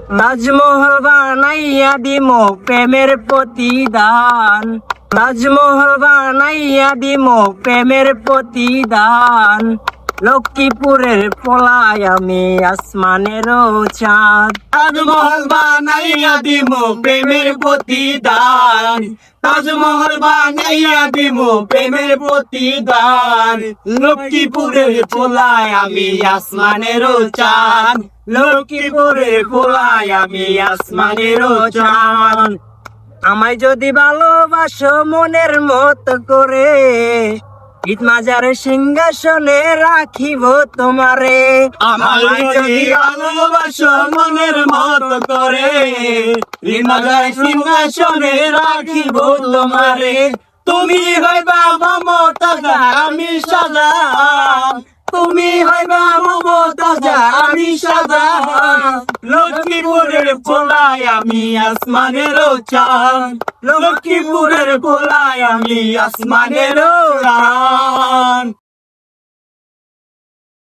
তাজমহল বানাইয়া দিমো প্রেমের প্রতিদান, তাজমহল বানাইয়া দিমো প্রেমের প্রতিদান। লক্ষ্মীপুরের পোলায় আমি আসমানেরও চাঁদ। তাজমহল বানাইয়া দিমু প্রেমের প্রতিদান, তাজমহল বানাইয়া দিমু প্রেমের প্রতিদান। লক্ষ্মীপুরের পোলায় আমি আসমানেরও চাঁদ, লক্ষ্মীপুরের পোলায় আমি আসমানেরও চাঁদ। আমায় যদি ভালোবাসো মনের মতো করে, ঈদ মাজারে সিংহাসনে রাখিব তোমারে। আমার যদি ভালোবাসো মনের মতো করে, হিমালয় সিংহাসনে রাখিব তোমারে। তুমি হইবা মমতাজা আমি সাজা, তুমি হইবা মমতাজা আমি সাজা। লক্ষ্মীপুরের পোলায় আমি আসমানেরও চাঁদ, লক্ষ্মীপুরের পোলায় আমি আসমানেরও চাঁদ।